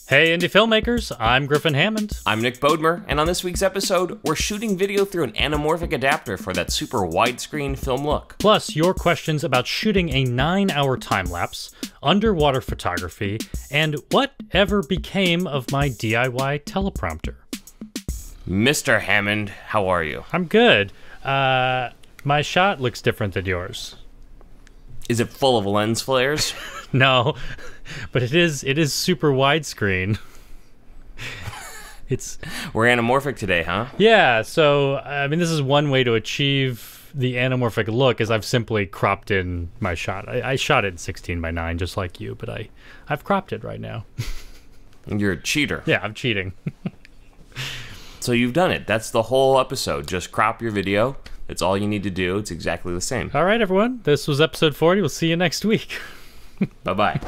Hey, indie filmmakers, I'm Griffin Hammond. I'm Nick Bodmer, and on this week's episode, we're shooting video through an anamorphic adapter for that super widescreen film look. Plus, your questions about shooting a 9-hour time-lapse, underwater photography, and whatever became of my DIY teleprompter. Mr. Hammond, how are you? I'm good. My shot looks different than yours. Is it full of lens flares? No, but it is super widescreen. We're anamorphic today, huh? Yeah, so I mean this is one way to achieve the anamorphic look is I've simply cropped in my shot. I shot it in 16:9 just like you, but I've cropped it right now. You're a cheater. Yeah, I'm cheating. So you've done it. That's the whole episode. Just crop your video. That's all you need to do. It's exactly the same. All right, everyone. This was episode 40. We'll see you next week. Bye-bye.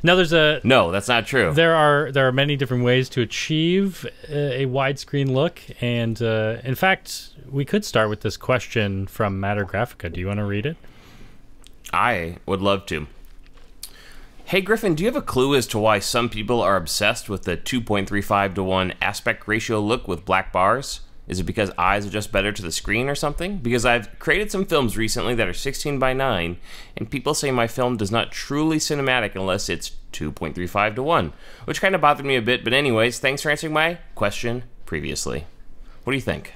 Now No, that's not true. There are many different ways to achieve a widescreen look, and in fact, we could start with this question from Matter Graphica. Do you want to read it? I would love to. Hey Griffin, do you have a clue as to why some people are obsessed with the 2.35:1 aspect ratio look with black bars? Is it because eyes adjust better to the screen or something? Because I've created some films recently that are 16:9, and people say my film does not truly cinematic unless it's 2.35:1, which kind of bothered me a bit, but anyways, thanks for answering my question previously. What do you think?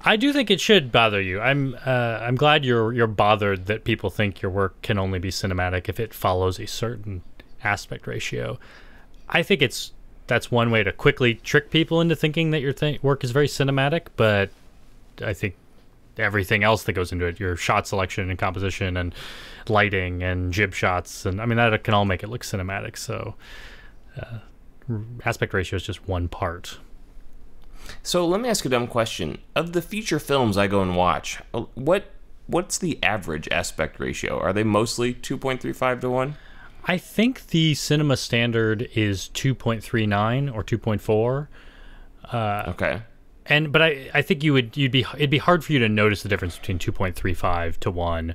I do think it should bother you. I'm glad you're bothered that people think your work can only be cinematic if it follows a certain aspect ratio. I think that's one way to quickly trick people into thinking that your work is very cinematic, but I think everything else that goes into it, your shot selection and composition and lighting and jib shots, and I mean that can all make it look cinematic. So aspect ratio is just one part. So let me ask a dumb question. Of the feature films I go and watch, what's the average aspect ratio? Are they mostly 2.35:1? I think the cinema standard is 2.39 or 2.4. Okay. But I think it'd be hard for you to notice the difference between 2.35:1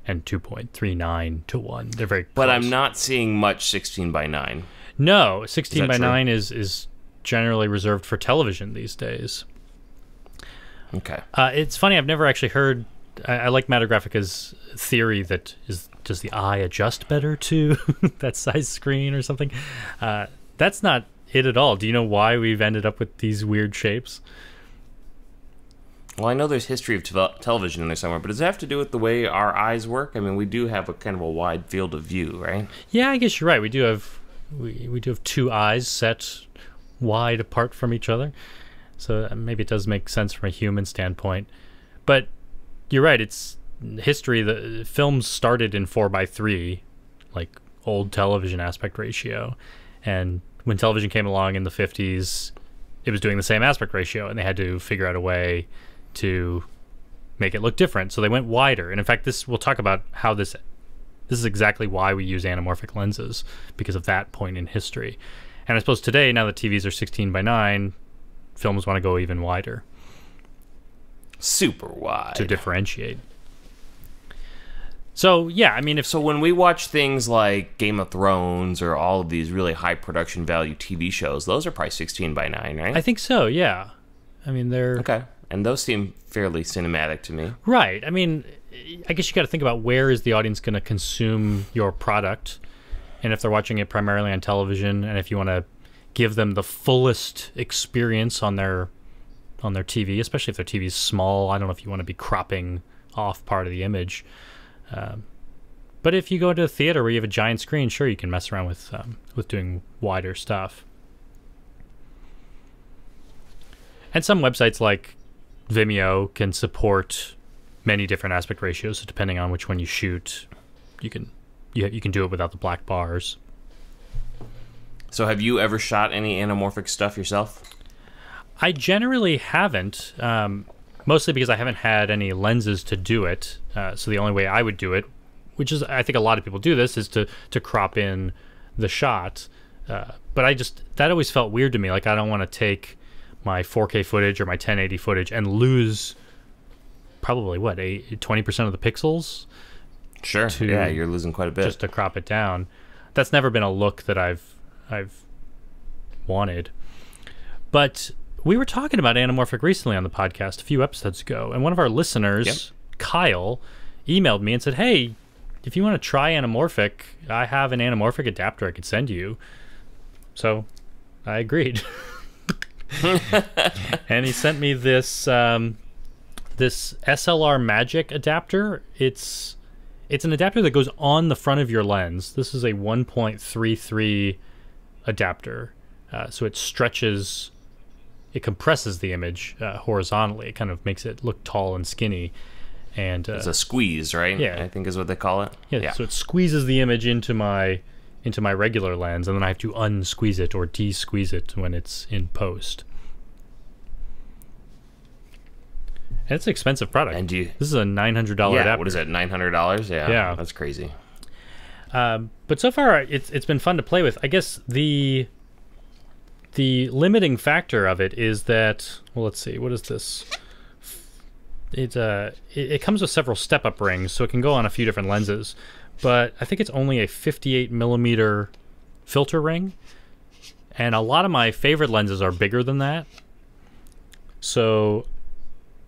and 2.39:1. They're very close. But I'm not seeing much 16:9. No, 16:9 is generally reserved for television these days. Okay. It's funny, I've never actually heard. I like Matter Graphica's theory that does the eye adjust better to that size screen or something? That's not it at all. Do you know why we've ended up with these weird shapes? Well, I know there's history of television in there somewhere, but does it have to do with the way our eyes work? I mean, we do have a kind of a wide field of view, right? Yeah, I guess you're right. We do have two eyes set wide apart from each other, so maybe it does make sense from a human standpoint. But you're right. It's history. The films started in 4:3, like old television aspect ratio, and when television came along in the 50s, it was doing the same aspect ratio, and they had to figure out a way to make it look different. So they went wider. And in fact, we'll talk about how this is exactly why we use anamorphic lenses, because of that point in history. And I suppose today, now that TVs are 16:9, films want to go even wider. Super wide. To differentiate. So, yeah, I mean, So when we watch things like Game of Thrones or all of these really high production value TV shows, those are probably 16:9, right? I think so, yeah. I mean, they're... Okay. And those seem fairly cinematic to me. Right. I mean, I guess you got to think about where is the audience going to consume your product, and if they're watching it primarily on television, and if you want to give them the fullest experience on their TV, especially if their TV is small. I don't know if you want to be cropping off part of the image. But if you go to a theater where you have a giant screen, sure, you can mess around with doing wider stuff. And some websites like Vimeo can support many different aspect ratios. So depending on which one you shoot, you can do it without the black bars. So have you ever shot any anamorphic stuff yourself? I generally haven't, mostly because I haven't had any lenses to do it. So the only way I would do it, which is, I think a lot of people do this, is to crop in the shot. But that always felt weird to me. Like, I don't want to take my 4K footage or my 1080 footage and lose probably, 20% of the pixels? Sure, yeah, you're losing quite a bit. Just to crop it down. That's never been a look that I've I've wanted. But we were talking about anamorphic recently on the podcast a few episodes ago, and one of our listeners, Kyle, emailed me and said, hey, if you want to try anamorphic, I have an anamorphic adapter I could send you. So I agreed. And he sent me this this SLR Magic adapter. It's an adapter that goes on the front of your lens. This is a 1.33 adapter. So it stretches, it compresses the image horizontally. It kind of makes it look tall and skinny. And it's a squeeze, right? Yeah. I think is what they call it. Yeah, so it squeezes the image into my regular lens, and then I have to unsqueeze it or de-squeeze it when it's in post. And it's an expensive product. And this is a $900 adapter. What is it, $900? Yeah, that's crazy. But so far, it's been fun to play with. I guess the limiting factor of it is that, well, let's see, what is this? It comes with several step-up rings, so it can go on a few different lenses. But I think it's only a 58 millimeter filter ring, and a lot of my favorite lenses are bigger than that. So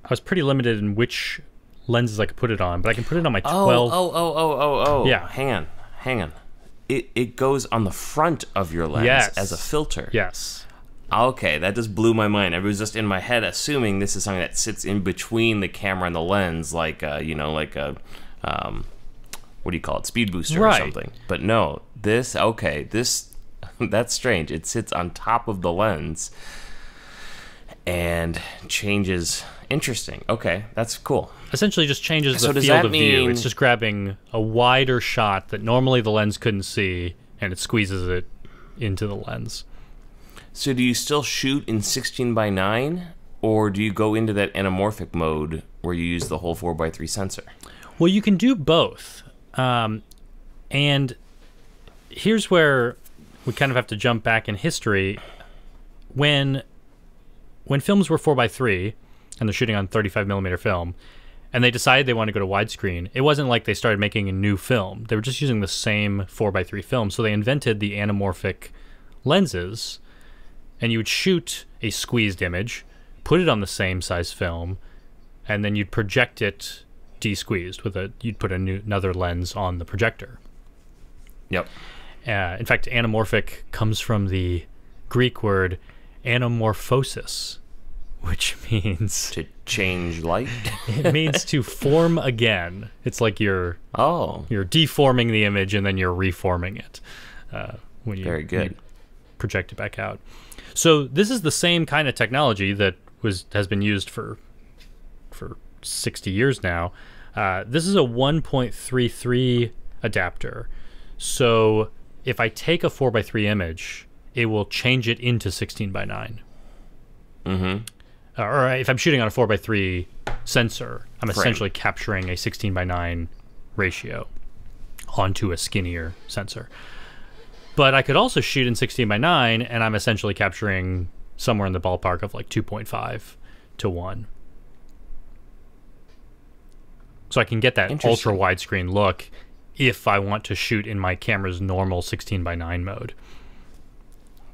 I was pretty limited in which lenses I could put it on, but I can put it on my 12. Oh. Yeah. Hang on. It goes on the front of your lens as a filter. Yes. Okay, that just blew my mind. I was just in my head assuming this is something that sits in between the camera and the lens, like what do you call it, speed booster or something. But no, this that's strange. It sits on top of the lens and changes. Interesting. Okay, that's cool. Essentially just changes the field of view. It's just grabbing a wider shot that normally the lens couldn't see, and it squeezes it into the lens. So do you still shoot in 16:9, or do you go into that anamorphic mode where you use the whole 4:3 sensor? Well, you can do both. And here's where we kind of have to jump back in history. When films were 4:3, and they're shooting on 35 millimeter film, and they decided they wanted to go to widescreen, it wasn't like they started making a new film. They were just using the same 4:3 film. So they invented the anamorphic lenses, and you would shoot a squeezed image, put it on the same size film, and then you'd project it de-squeezed you'd put another lens on the projector. Yep. In fact, anamorphic comes from the Greek word anamorphosis, which means to change light. It means to form again. It's like you're deforming the image and then you're reforming it when you, Very good. When you project it back out. So this is the same kind of technology that has been used for 60 years now. This is a 1.33 adapter. So if I take a 4:3 image, it will change it into 16:9. Mm-hmm. Or if I'm shooting on a 4:3 sensor, I'm essentially capturing a 16:9 ratio onto a skinnier sensor. But I could also shoot in 16:9, and I'm essentially capturing somewhere in the ballpark of like 2.5 to 1. So I can get that ultra widescreen look if I want to shoot in my camera's normal 16:9 mode.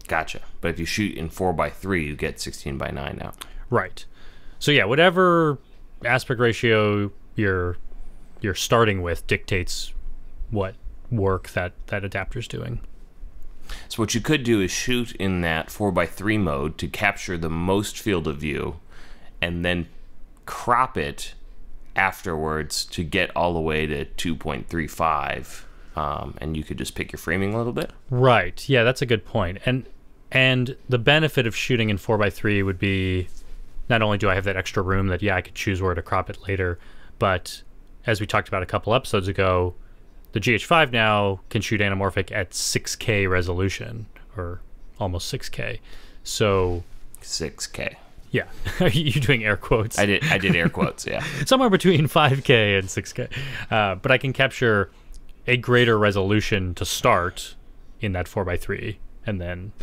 Gotcha. But if you shoot in 4:3, you get 16:9 now. Right. So yeah, whatever aspect ratio you're starting with dictates what work that adapter's doing. So what you could do is shoot in that 4:3 mode to capture the most field of view, and then crop it afterwards to get all the way to 2.35, and you could just pick your framing a little bit. Right. Yeah, that's a good point. And the benefit of shooting in 4:3 would be not only do I have that extra room that I could choose where to crop it later, but as we talked about a couple episodes ago, the GH5 now can shoot anamorphic at 6K resolution, or almost 6K. So 6K. Yeah. Are you doing air quotes? I did air quotes, yeah. Somewhere between 5K and 6K. But I can capture a greater resolution to start in that 4:3 and then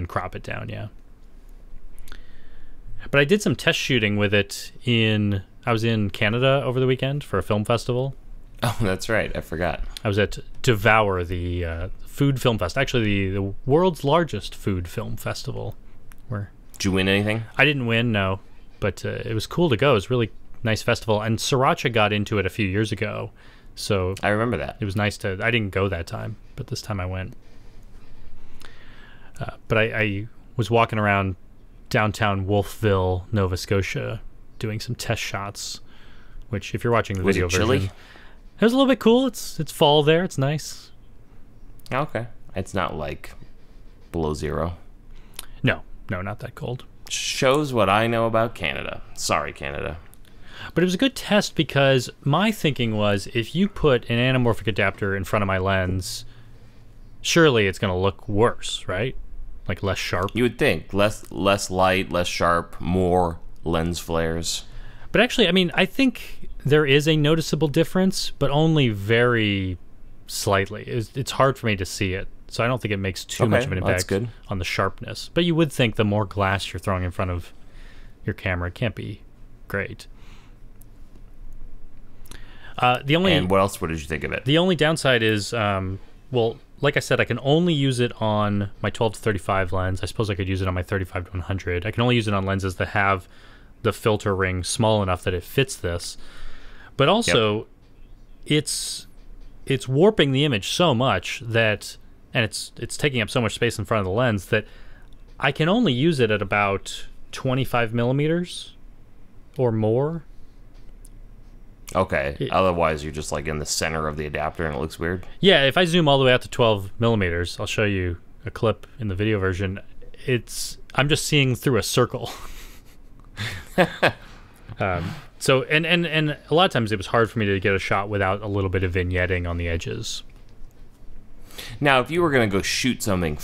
crop it down, yeah. But I did some test shooting with it I was in Canada over the weekend for a film festival. Oh, that's right. I forgot. I was at Devour, the food film fest. Actually, the world's largest food film festival. Did you win anything? I didn't win, no, but it was cool to go. It was a really nice festival, and Sriracha got into it a few years ago, so I remember that. it was nice to. I didn't go that time, but this time I went. But I was walking around downtown Wolfville, Nova Scotia, doing some test shots. Which, if you're watching the video version, chilly? It was a little bit cool. It's fall there. It's nice. Okay, it's not like below zero. No, not that cold. Shows what I know about Canada. Sorry, Canada. But it was a good test because my thinking was, if you put an anamorphic adapter in front of my lens, surely it's going to look worse, right? Like less sharp. You would think less light, less sharp, more lens flares. But actually, I mean, I think there is a noticeable difference, but only very slightly. It's hard for me to see it, so I don't think it makes too much of an impact on the sharpness. But you would think the more glass you're throwing in front of your camera, it can't be great. And what else? What did you think of it? The only downside is, well, like I said, I can only use it on my 12 to 35 lens. I suppose I could use it on my 35 to 100. I can only use it on lenses that have the filter ring small enough that it fits this. But also, it's warping the image so much that, and it's taking up so much space in front of the lens that I can only use it at about 25 millimeters or more. Okay. Otherwise, you're just like in the center of the adapter and it looks weird. Yeah, if I zoom all the way out to 12 millimeters, I'll show you a clip in the video version. I'm just seeing through a circle. So and a lot of times it was hard for me to get a shot without a little bit of vignetting on the edges. Now, if you were going to go shoot something,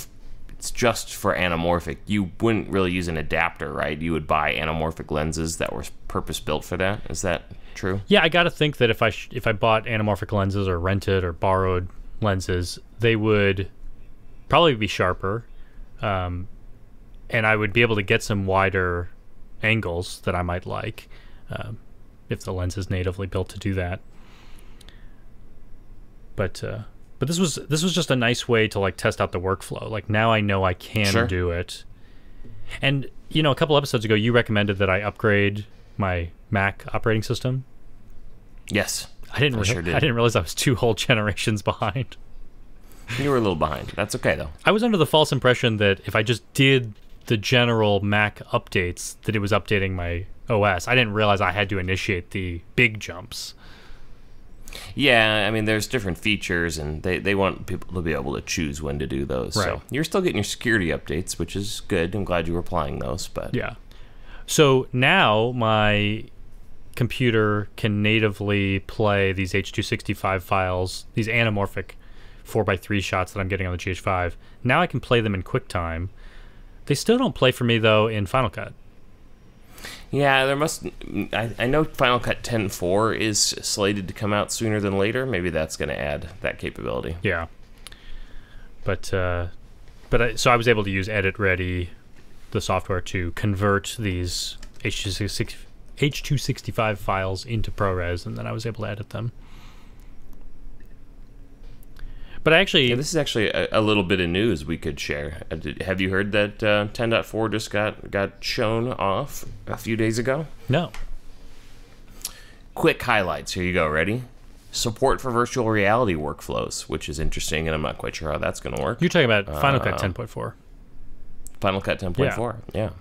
it's just for anamorphic, you wouldn't really use an adapter, right? You would buy anamorphic lenses that were purpose-built for that. Is that true? Yeah, I got to think that if I bought anamorphic lenses or rented or borrowed lenses, they would probably be sharper, and I would be able to get some wider angles that I might like, if the lens is natively built to do that. But this was just a nice way to like test out the workflow. Like now I know I can do it. And you know, a couple episodes ago you recommended that I upgrade my Mac operating system. Yes. I didn't realize I was 2 whole generations behind. You were a little behind. That's okay though. I was under the false impression that if I just did the general Mac updates, that it was updating my OS. I didn't realize I had to initiate the big jumps. Yeah, I mean, there's different features, and they want people to be able to choose when to do those. Right. So you're still getting your security updates, which is good. I'm glad you were applying those. But yeah. So now my computer can natively play these H.265 files, these anamorphic 4:3 shots that I'm getting on the GH5. Now I can play them in QuickTime. They still don't play for me, though, in Final Cut. Yeah, there must... I know Final Cut 10.4 is slated to come out sooner than later. Maybe that's going to add that capability. Yeah. So I was able to use Edit Ready, the software, to convert these H.265 files into ProRes, and then I was able to edit them. But this is actually a little bit of news we could share. Have you heard that 10.4 just got shown off a few days ago? No. Quick highlights. Here you go. Ready? Support for virtual reality workflows, which is interesting, and I'm not quite sure how that's going to work. You're talking about Final Cut 10.4. Final Cut 10.4, yeah.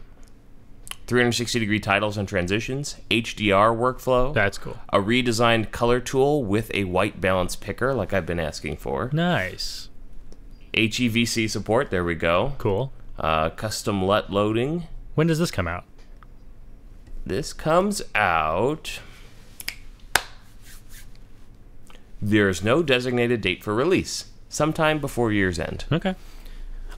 360-degree titles and transitions, HDR workflow. That's cool. A redesigned color tool with a white balance picker, like I've been asking for. Nice. HEVC support, there we go. Cool. Custom LUT loading. When does this come out? This comes out... There's no designated date for release. Sometime before year's end. Okay.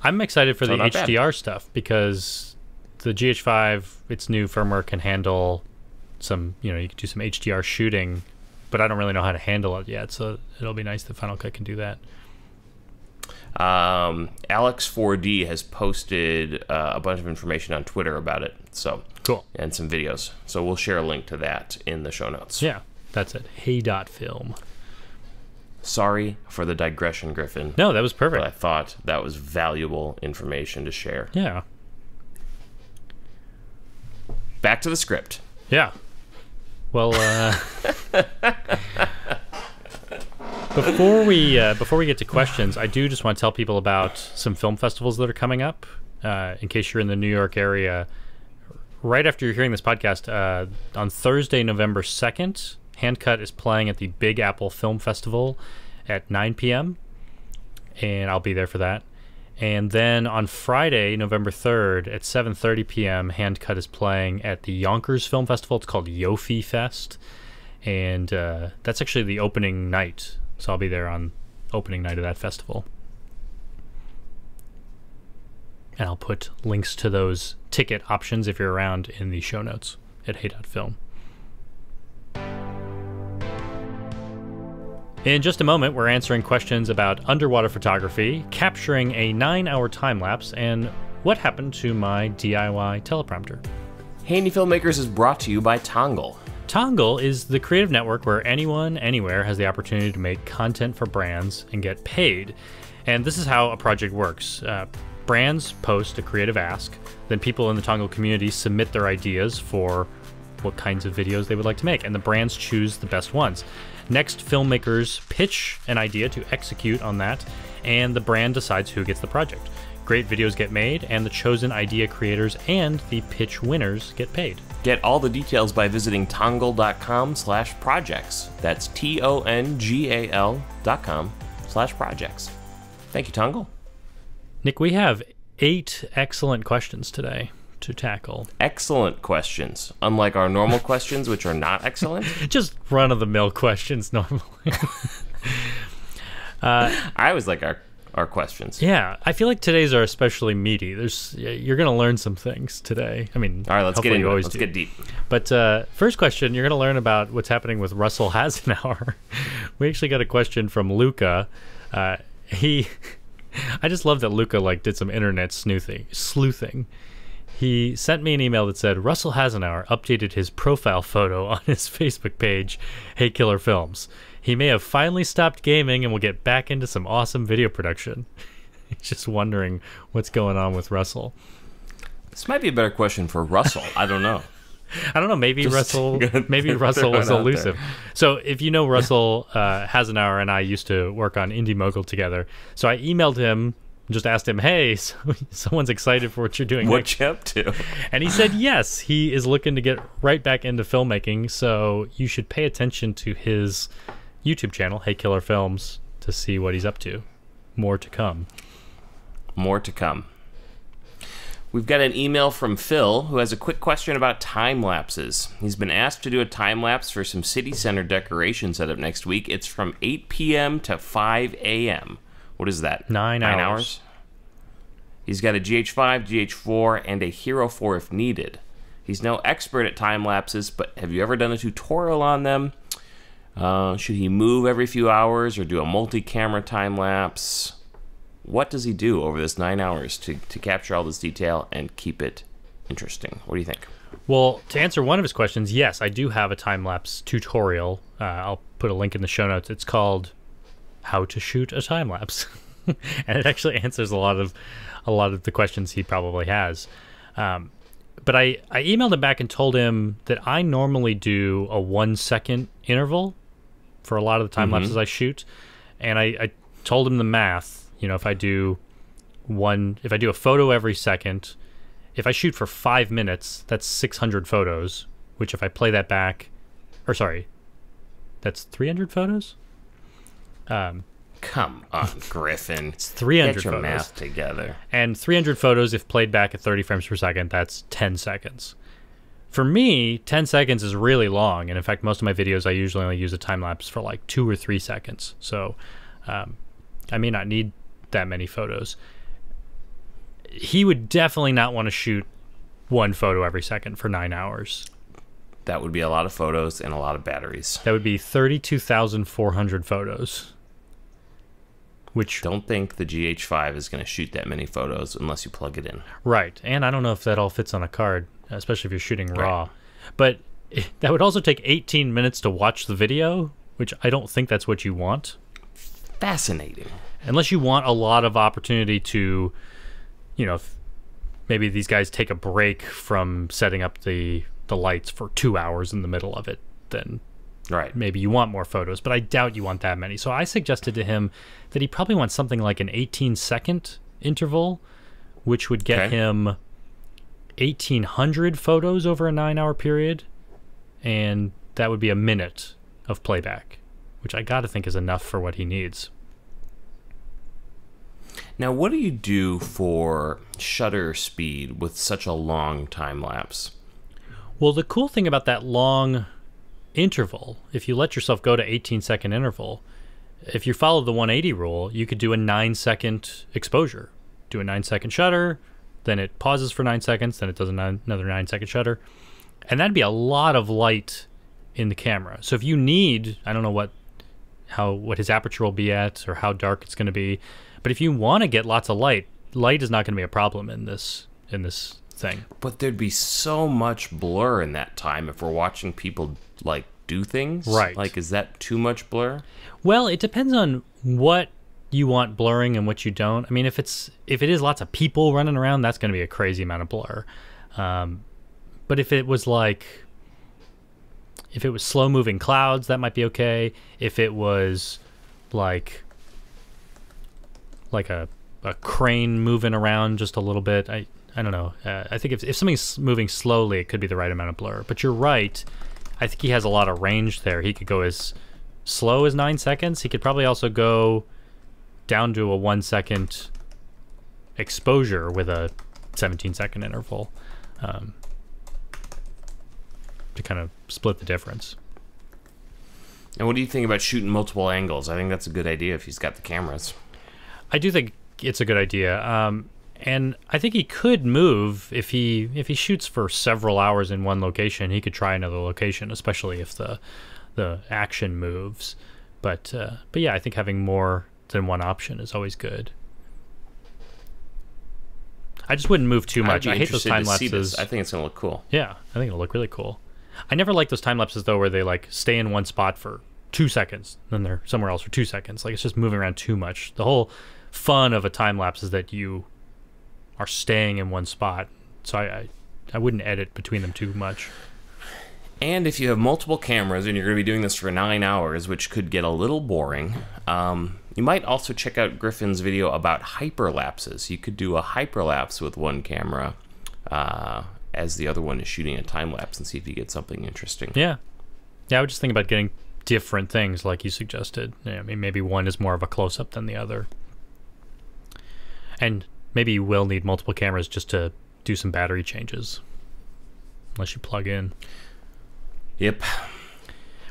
I'm excited for the HDR bad. stuff because the GH5, its new firmware can handle some, you can do some HDR shooting, but I don't really know how to handle it yet, so it'll be nice that Final Cut can do that. Alex4D has posted a bunch of information on Twitter about it, so cool, and some videos. So we'll share a link to that in the show notes. Yeah, that's it. Hey.film. Sorry for the digression, Griffin. No, that was perfect. But I thought that was valuable information to share. Yeah. Back to the script. Yeah. Well, before we get to questions, I do just want to tell people about some film festivals that are coming up. In case you're in the New York area, right after you're hearing this podcast, on Thursday, November 2nd, Handcut is playing at the Big Apple Film Festival at 9 p.m. and I'll be there for that. And then on Friday, November 3rd at 7:30 p.m., Handcut is playing at the Yonkers Film Festival. It's called Yofi Fest, and that's actually the opening night. So I'll be there on opening night of that festival. And I'll put links to those ticket options if you're around in the show notes at Hey.film. In just a moment, we're answering questions about underwater photography, capturing a 9-hour time-lapse, and what happened to my DIY teleprompter. Hey Indie Filmmakers is brought to you by Tongle. Tongle is the creative network where anyone, anywhere has the opportunity to make content for brands and get paid. And this is how a project works. Brands post a creative ask, then people in the Tongle community submit their ideas for what kinds of videos they would like to make, and the brands choose the best ones. Next, filmmakers pitch an idea to execute on that, and the brand decides who gets the project. Great videos get made, and the chosen idea creators and the pitch winners get paid. Get all the details by visiting tongle.com/projects. That's TONGAL.com/projects. Thank you, Tongle. Nick, we have 8 excellent questions today to tackle. Excellent questions. Unlike our normal questions, which are not excellent. Just run-of-the-mill questions normally. I always like our questions. Yeah, I feel like today's are especially meaty. You're going to learn some things today. I mean, all right, let's get into it. Let's do. Get deep. But first question, you're going to learn about what's happening with Russell Hasenauer. We actually got a question from Luca. I just love that Luca did some internet sleuthing. He sent me an email that said Russell Hasenauer updated his profile photo on his Facebook page, Hey Killer Films. He may have finally stopped gaming and will get back into some awesome video production. He's just wondering what's going on with Russell. This might be a better question for Russell. I don't know. Maybe Russell was elusive. So if you know Russell Hasenauer and I used to work on Indie Mogul together. So I emailed him, just asked him, hey, someone's excited for what you're doing what next. you up to? And he said yes, he is looking to get right back into filmmaking, so you should pay attention to his YouTube channel, Hey Killer Films, to see what he's up to. More to come. More to come. We've got an email from Phil, who has a quick question about time lapses. He's been asked to do a time lapse for some city center decoration setup next week. It's from 8 p.m. to 5 a.m. What is that? 9 hours. He's got a GH5, GH4, and a Hero 4 if needed. He's no expert at time lapses, but have you ever done a tutorial on them? Should he move every few hours or do a multi-camera time lapse? What does he do over this 9 hours to capture all this detail and keep it interesting? What do you think? Well, to answer one of his questions, yes, I do have a time-lapse tutorial. I'll put a link in the show notes. It's called How to Shoot a Time-Lapse. And it actually answers a lot of the questions he probably has. But I emailed him back and told him that I normally do a 1-second interval for a lot of the time-lapses I shoot. And I told him the math. You know, if I do a photo every second, if I shoot for 5 minutes, that's 600 photos, which if I play that back, that's 300 photos? Come on, Griffin. It's 300 Get your photos. math together. And 300 photos, if played back at 30 frames per second, that's 10 seconds. For me, 10 seconds is really long, and in fact, most of my videos, I usually only use a time-lapse for 2 or 3 seconds. So I may not need that many photos. He would definitely not want to shoot one photo every second for 9 hours. That would be a lot of photos and a lot of batteries. That would be 32,400 photos. Which don't think the GH5 is going to shoot that many photos unless you plug it in. Right. And I don't know if that all fits on a card, especially if you're shooting raw. Right. But that would also take 18 minutes to watch the video, which I don't think that's what you want. Fascinating. Unless you want a lot of opportunity to, if maybe these guys take a break from setting up the lights for 2 hours in the middle of it, then maybe you want more photos, but I doubt you want that many. So I suggested to him that he probably wants something like an 18-second interval, which would get him 1,800 photos over a 9-hour period, and that would be a minute of playback, which I gotta think is enough for what he needs. Now, what do you do for shutter speed with such a long time lapse? Well, the cool thing about that long interval, if you let yourself go to 18-second interval, if you follow the 180 rule, you could do a 9-second exposure. Do a 9-second shutter, then it pauses for 9 seconds, then it does another 9-second shutter. And that'd be a lot of light in the camera. So if you need, I don't know what his aperture will be at or how dark it's going to be, but if you want to get lots of light is not going to be a problem in this thing. But there'd be so much blur in that time if we're watching people like do things. Right. Like, is that too much blur? Well, it depends on what you want blurring and what you don't. I mean, if it is lots of people running around, that's going to be a crazy amount of blur. But if it was slow moving clouds, that might be okay. If it was like a crane moving around just a little bit, I don't know. I think if something's moving slowly, it could be the right amount of blur. But you're right. I think he has a lot of range there. He could go as slow as 9 seconds. He could probably also go down to a 1-second exposure with a 17-second interval to kind of split the difference. And what do you think about shooting multiple angles? I think that's a good idea if he's got the cameras. I do think it's a good idea. And I think he could move if he shoots for several hours in one location. He could try another location, especially if the action moves. But yeah, I think having more than one option is always good. I just wouldn't move too much. I hate those time lapses. I think it's gonna look cool. Yeah, I think it'll look really cool. I never like those time lapses though, where they like stay in one spot for 2 seconds, then they're somewhere else for 2 seconds. Like, it's just moving around too much. The whole fun of a time lapse is that you are staying in one spot. So I wouldn't edit between them too much. And if you have multiple cameras and you're going to be doing this for 9 hours, which could get a little boring, you might also check out Griffin's video about hyperlapses. You could do a hyperlapse with one camera as the other one is shooting a time lapse and see if you get something interesting. Yeah. I would just think about getting different things like you suggested. I mean, maybe one is more of a close-up than the other. And maybe you will need multiple cameras just to do some battery changes, unless you plug in. Yep.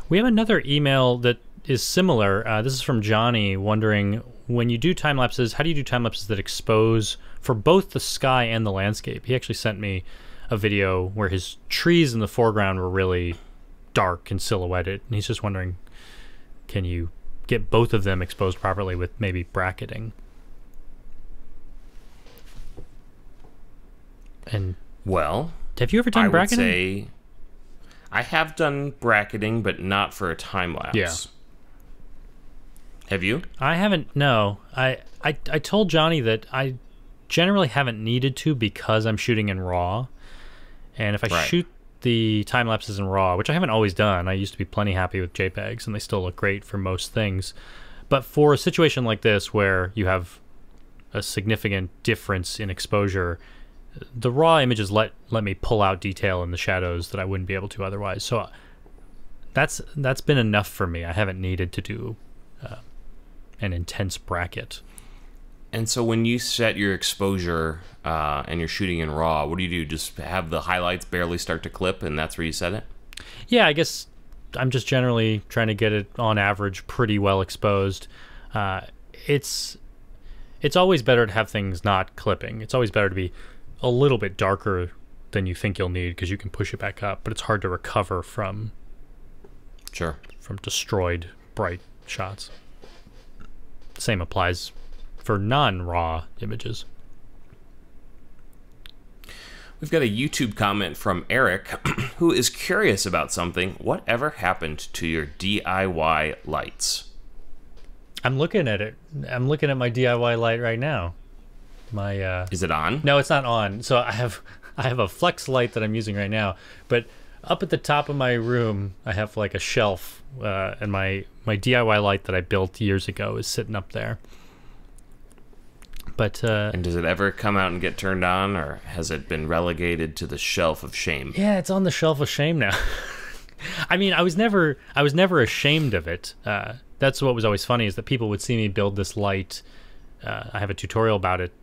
We have another email that is similar. This is from Johnny, wondering, when you do time lapses, how do you do time lapses that expose for both the sky and the landscape? He actually sent me a video where his trees in the foreground were really dark and silhouetted, and he's just wondering, can you get both of them exposed properly with maybe bracketing? And well, have you ever done bracketing? I would say I have done bracketing, but not for a time lapse. Yeah. Have you? I haven't. No, I told Johnny that I generally haven't needed to because I'm shooting in RAW, and if I shoot the time lapses in RAW, which I haven't always done, I used to be plenty happy with JPEGs, and they still look great for most things. But for a situation like this where you have a significant difference in exposure, the raw images let me pull out detail in the shadows that I wouldn't be able to otherwise. So that's been enough for me. I haven't needed to do an intense bracket. And so when you set your exposure and you're shooting in RAW, what do? Just have the highlights barely start to clip, and that's where you set it? Yeah, I guess I'm just generally trying to get it on average pretty well exposed. It's always better to have things not clipping. It's always better to be a little bit darker than you think you'll need, because you can push it back up, but it's hard to recover from destroyed bright shots. Same applies for non-RAW images. We've got a YouTube comment from Eric, who is curious about something. Whatever happened to your DIY lights? I'm looking at it. I'm looking at my DIY light right now. My Is it on? No, it's not on. So I have a flex light that I'm using right now, but up at the top of my room, I have like a shelf, and my DIY light that I built years ago is sitting up there. But and does it ever come out and get turned on, or has it been relegated to the shelf of shame? Yeah, it's on the shelf of shame now. I mean, I was never ashamed of it. That's what was always funny, is that people would see me build this light. I have a tutorial about it.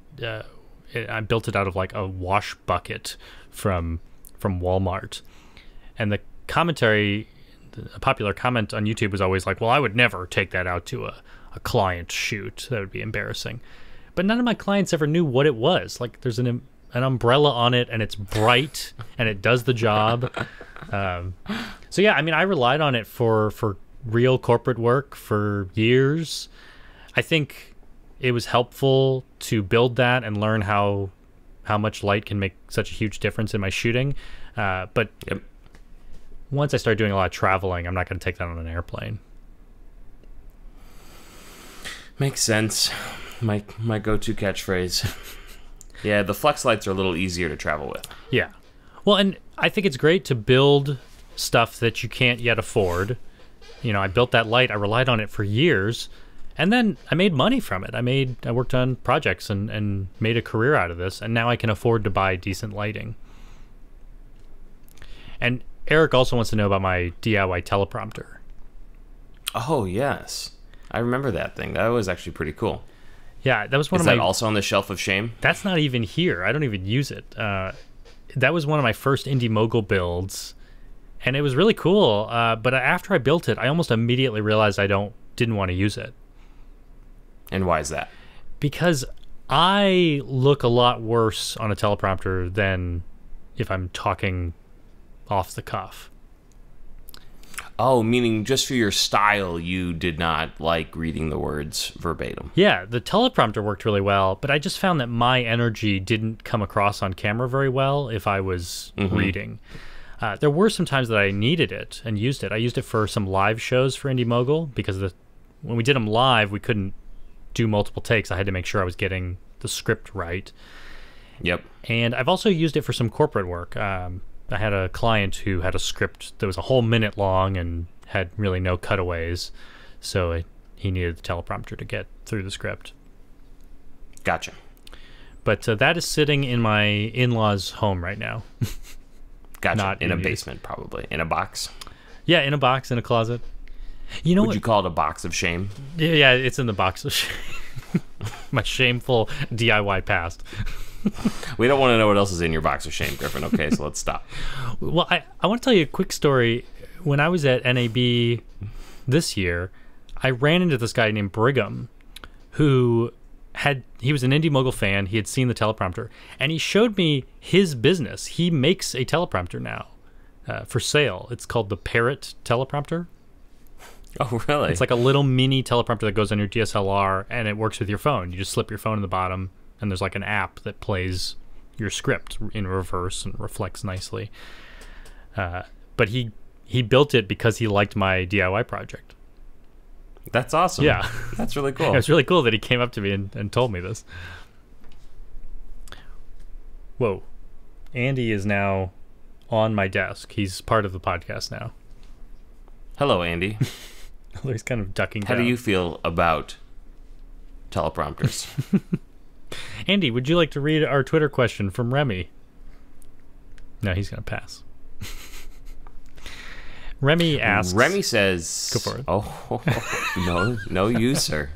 I built it out of like a wash bucket from Walmart, and the commentary, a popular comment on YouTube was always like, "Well, I would never take that out to a client shoot. That would be embarrassing." But none of my clients ever knew what it was. Like, there's an umbrella on it, and it's bright, and it does the job. So yeah, I mean, I relied on it for real corporate work for years. I think it was helpful to build that and learn how much light can make such a huge difference in my shooting. But Yep. Once I started doing a lot of traveling, I'm not going to take that on an airplane. Makes sense. My go-to catchphrase. Yeah, the flex lights are a little easier to travel with. Yeah. Well, and I think it's great to build stuff that you can't yet afford. You know, I built that light. I relied on it for years. And then I made money from it. I worked on projects and made a career out of this. And now I can afford to buy decent lighting. And Eric also wants to know about my DIY teleprompter. Oh, yes. I remember that thing. That was actually pretty cool. Yeah, that was one Is of my... that also on the shelf of shame? That's not even here. I don't even use it. That was one of my first Indie Mogul builds, and it was really cool. But after I built it, I almost immediately realized I didn't want to use it. And why is that? Because I look a lot worse on a teleprompter than if I'm talking off the cuff. Oh, meaning just for your style, you did not like reading the words verbatim. Yeah, the teleprompter worked really well, but I just found that my energy didn't come across on camera very well if I was reading. There were some times that I needed it and used it. I used it for some live shows for Indie Mogul because when we did them live, we couldn't do multiple takes. I had to make sure I was getting the script right. Yep. And I've also used it for some corporate work. I had a client who had a script that was a whole minute long and had really no cutaways, so he needed the teleprompter to get through the script. Gotcha. But that is sitting in my in-laws' home right now. Gotcha. Not in a use. basement, probably. In a box. Yeah, in a box, in a closet. You know Would what? you call it a box of shame? Yeah, it's in the box of shame. My shameful DIY past. We don't want to know what else is in your box of shame, Griffin. Okay, so let's stop. Well, I want to tell you a quick story. When I was at NAB this year, I ran into this guy named Brigham, he was an Indie Mogul fan. He had seen the teleprompter, and he showed me his business. He makes a teleprompter now for sale. It's called the Parrot teleprompter. Oh, really? It's like a little mini teleprompter that goes on your DSLR, and it works with your phone. You just slip your phone in the bottom, and there's like an app that plays your script in reverse and reflects nicely. But he built it because he liked my DIY project. That's awesome. Yeah. That's really cool. It was really cool that he came up to me and told me this. Whoa. Andy is now on my desk. He's part of the podcast now. Hello, Andy. He's kind of ducking How down. do you feel about teleprompters? Andy, would you like to read our Twitter question from Remy? No, he's going to pass. Remy asks... Remy says... Go for it. Oh, no, you, sir.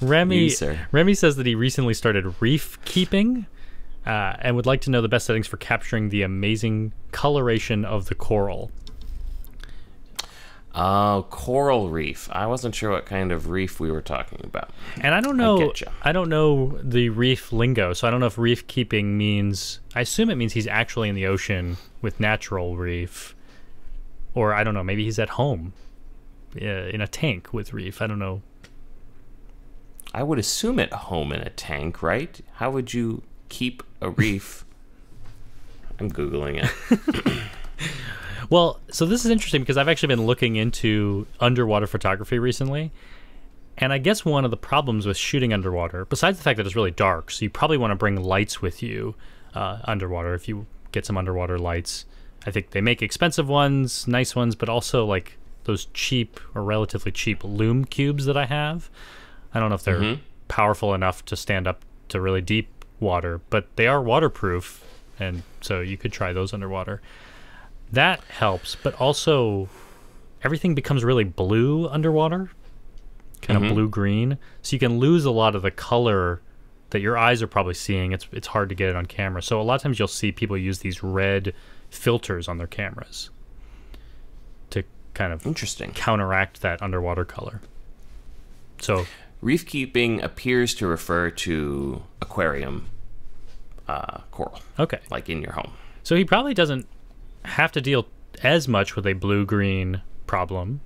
Remy, You, sir. Remy says that he recently started reef keeping and would like to know the best settings for capturing the amazing coloration of the coral. Oh, coral reef. I wasn't sure what kind of reef we were talking about. And I don't know. getcha. I don't know the reef lingo, so I don't know if reef keeping means. I assume it means he's actually in the ocean with natural reef, or I don't know. Maybe he's at home in a tank with reef. I don't know. I would assume at home in a tank, right? How would you keep a reef? I'm Googling it. Well, so this is interesting because I've actually been looking into underwater photography recently, And I guess one of the problems with shooting underwater, besides the fact that it's really dark, so you probably want to bring lights with you underwater if you get some underwater lights. I think they make expensive ones, nice ones, but also like those cheap or relatively cheap lume cubes that I have. I don't know if they're powerful enough to stand up to really deep water, but they are waterproof, and so you could try those underwater. That helps, but also everything becomes really blue underwater, kind of blue-green, so you can lose a lot of the color that your eyes are probably seeing. It's hard to get it on camera. So a lot of times you'll see people use these red filters on their cameras to kind of counteract that underwater color. So reef keeping appears to refer to aquarium coral. Okay. Like in your home. So he probably doesn't have to deal as much with a blue-green problem,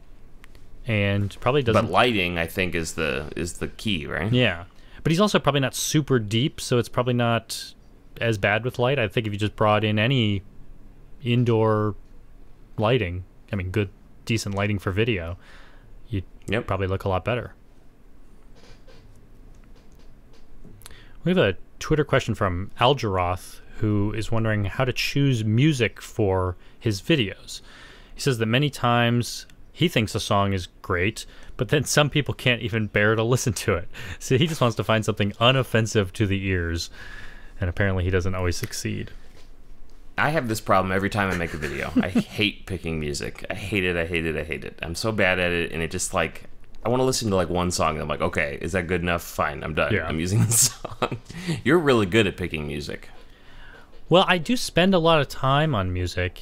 and probably doesn't. But lighting, I think, is the key, right? Yeah. But he's also probably not super deep, so it's probably not as bad with light. I think if you just brought in any indoor lighting, I mean, good, decent lighting for video, you'd probably look a lot better. We have a Twitter question from Algeroth, who is wondering how to choose music for his videos. He says that many times he thinks a song is great, but then some people can't even bear to listen to it. So he just wants to find something unoffensive to the ears, and apparently he doesn't always succeed. I have this problem every time I make a video. I hate picking music. I hate it, I hate it, I hate it. I'm so bad at it, and it just like, I want to listen to like one song, and I'm like, okay, is that good enough? Fine, I'm done. Yeah. I'm using this song. You're really good at picking music. Well, I do spend a lot of time on music,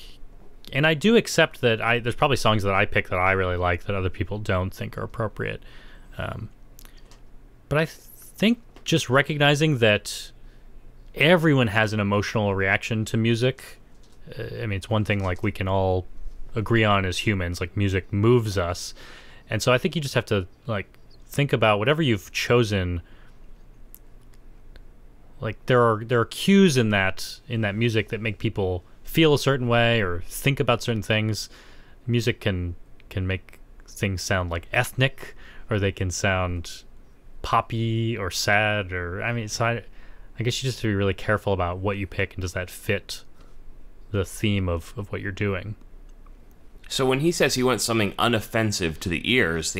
and I do accept that there's probably songs that I pick that I really like that other people don't think are appropriate. But I think just recognizing that everyone has an emotional reaction to music. I mean, it's one thing like we can all agree on as humans, like music moves us. And so I think you just have to like think about whatever you've chosen. Like there are cues in that music that make people feel a certain way or think about certain things. Music can make things sound like ethnic, or they can sound poppy or sad, or I mean, so I guess you just have to be really careful about what you pick and does that fit the theme of what you're doing. So when he says he wants something unoffensive to the ears,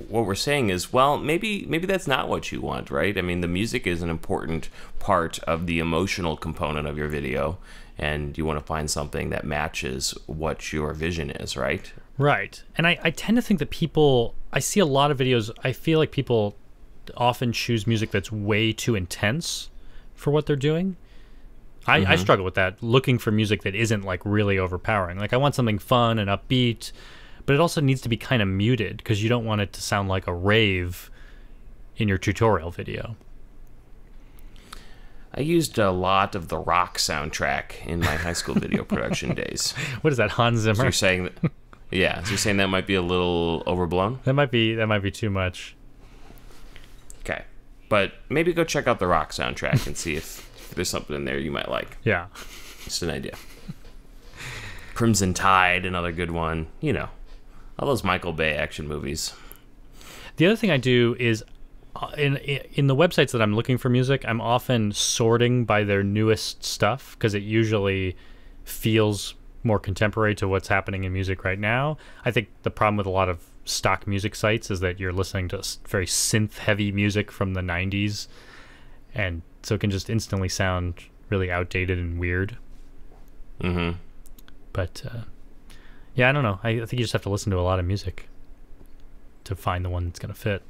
what we're saying is, well, maybe that's not what you want, right? I mean, the music is an important part of the emotional component of your video, and you want to find something that matches what your vision is, right? Right. And I tend to think that I see a lot of videos, I feel like people often choose music that's way too intense for what they're doing. I struggle with that, looking for music that isn't like really overpowering. Like I want something fun and upbeat, but it also needs to be kind of muted because you don't want it to sound like a rave in your tutorial video. I used a lot of the rock soundtrack in my high school video production days. What is that, Hans Zimmer? So you're saying that, yeah, so you're saying that might be a little overblown? That might be too much. Okay. But maybe go check out the rock soundtrack and see if there's something in there you might like. Yeah. Just an idea. Crimson Tide, another good one. You know, all those Michael Bay action movies. The other thing I do is in the websites that I'm looking for music, I'm often sorting by their newest stuff because it usually feels more contemporary to what's happening in music right now. I think the problem with a lot of stock music sites is that you're listening to very synth-heavy music from the 90s, and so it can just instantly sound really outdated and weird. Mm-hmm. But, yeah, I don't know. I think you just have to listen to a lot of music to find the one that's going to fit.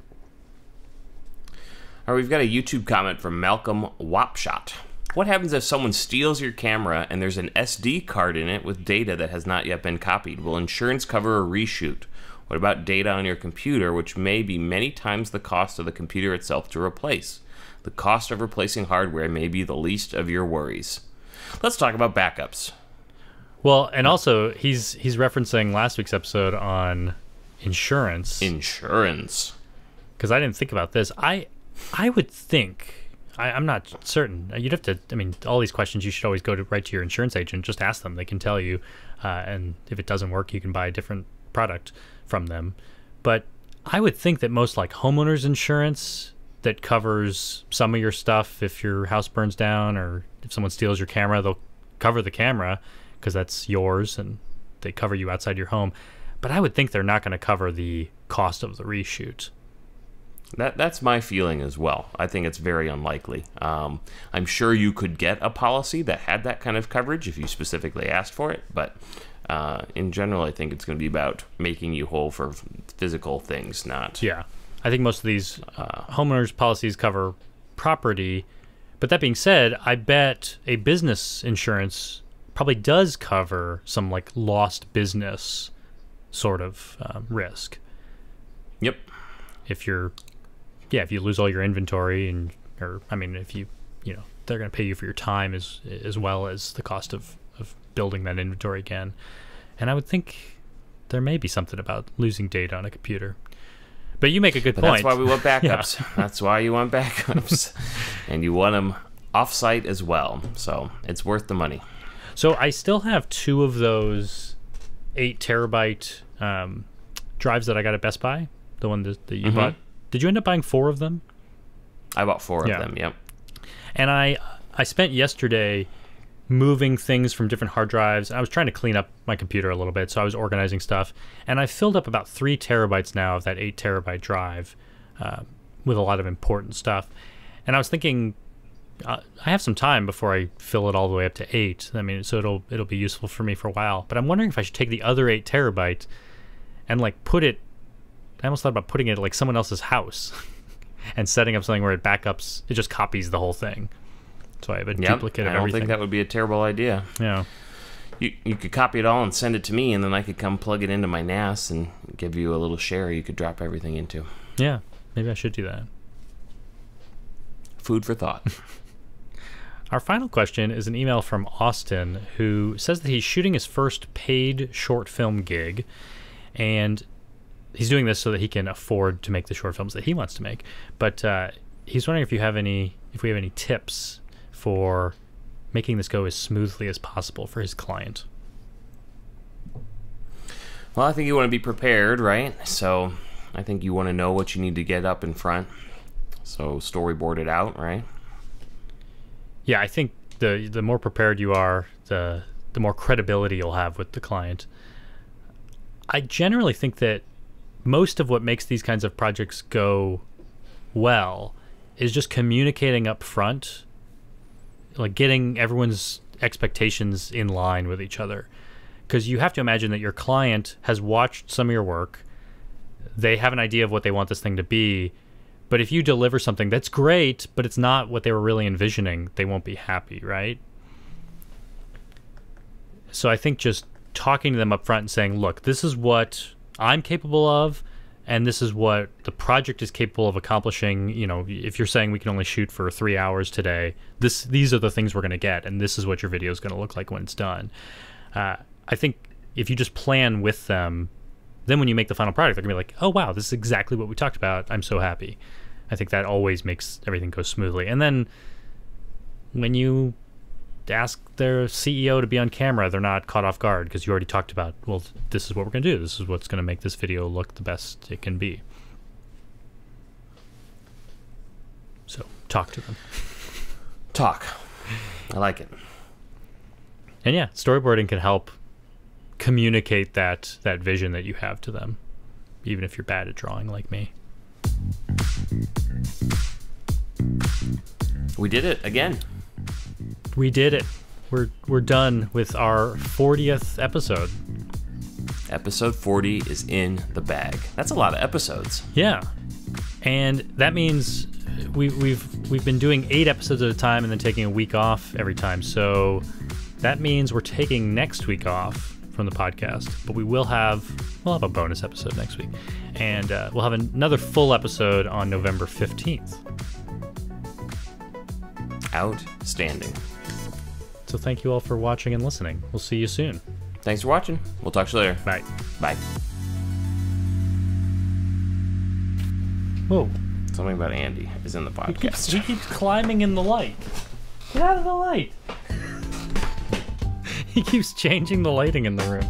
All right, we've got a YouTube comment from Malcolm Wapshot. What happens if someone steals your camera and there's an SD card in it with data that has not yet been copied? Will insurance cover a reshoot? What about data on your computer, which may be many times the cost of the computer itself to replace? The cost of replacing hardware may be the least of your worries. Let's talk about backups. Well, and also, he's referencing last week's episode on insurance. Insurance. Because I didn't think about this. I would think, I'm not certain. You'd have to, I mean, all these questions, you should always go right to your insurance agent. Just ask them. They can tell you. And if it doesn't work, you can buy a different product from them. But I would think that most like homeowners insurance that covers some of your stuff if your house burns down or if someone steals your camera, they'll cover the camera because that's yours and they cover you outside your home. But I would think they're not going to cover the cost of the reshoot. That's my feeling as well. I think it's very unlikely. I'm sure you could get a policy that had that kind of coverage if you specifically asked for it, but in general, I think it's going to be about making you whole for physical things, not... Yeah. I think most of these homeowners policies cover property. But that being said, I bet a business insurance probably does cover some like lost business sort of risk. Yep. If you lose all your inventory if they're going to pay you for your time as well as the cost of building that inventory again. And I would think there may be something about losing data on a computer. But you make a good point. That's why we want backups. Yeah. That's why you want backups. And you want them off-site as well. So it's worth the money. So I still have 2 of those 8 terabyte drives that I got at Best Buy. The one that you bought. Did you end up buying 4 of them? I bought 4 of them, yep. And I spent yesterday moving things from different hard drives. I was trying to clean up my computer a little bit, so I was organizing stuff. And I filled up about 3 terabytes now of that 8 terabyte drive with a lot of important stuff. And I was thinking, I have some time before I fill it all the way up to 8. I mean, so it'll be useful for me for a while. But I'm wondering if I should take the other 8 terabyte and like put it. I almost thought about putting it at like someone else's house and setting up something where it backups. It just copies the whole thing. So I have a duplicate of everything. I don't think that would be a terrible idea. Yeah. You could copy it all and send it to me, and then I could come plug it into my NAS and give you a little share you could drop everything into. Yeah, maybe I should do that. Food for thought. Our final question is an email from Austin, who says that he's shooting his first paid short film gig, and he's doing this so that he can afford to make the short films that he wants to make. But he's wondering if we have any tips for making this go as smoothly as possible for his client. Well, I think you want to be prepared, right? So I think you want to know what you need to get up in front. So storyboard it out, right? Yeah, I think the more prepared you are, the more credibility you'll have with the client. I generally think that most of what makes these kinds of projects go well is just communicating up front, like getting everyone's expectations in line with each other. Because you have to imagine that your client has watched some of your work, they have an idea of what they want this thing to be, but if you deliver something that's great, but it's not what they were really envisioning, they won't be happy, right? So I think just talking to them up front and saying, look, this is what I'm capable of, and this is what the project is capable of accomplishing. You know, if you're saying we can only shoot for 3 hours today, these are the things we're going to get, and this is what your video is going to look like when it's done. I think if you just plan with them, then when you make the final product, they're going to be like, oh, wow, this is exactly what we talked about. I'm so happy. I think that always makes everything go smoothly. And then when you ask their CEO to be on camera, they're not caught off guard because you already talked about, well, this is what we're going to do. This is what's going to make this video look the best it can be. So talk to them. Talk. I like it. And yeah, storyboarding can help communicate that vision that you have to them, even if you're bad at drawing like me. We did it again. We did it. We're done with our 40th episode. Episode 40 is in the bag. That's a lot of episodes. Yeah, and that means we've been doing 8 episodes at a time and then taking a week off every time. So that means we're taking next week off from the podcast, but we'll have a bonus episode next week, and we'll have another full episode on November 15th. Outstanding. So thank you all for watching and listening. We'll see you soon. Thanks for watching. We'll talk to you later. Bye. Bye. Whoa. Something about Andy is in the podcast. He keeps climbing in the light. Get out of the light. He keeps changing the lighting in the room.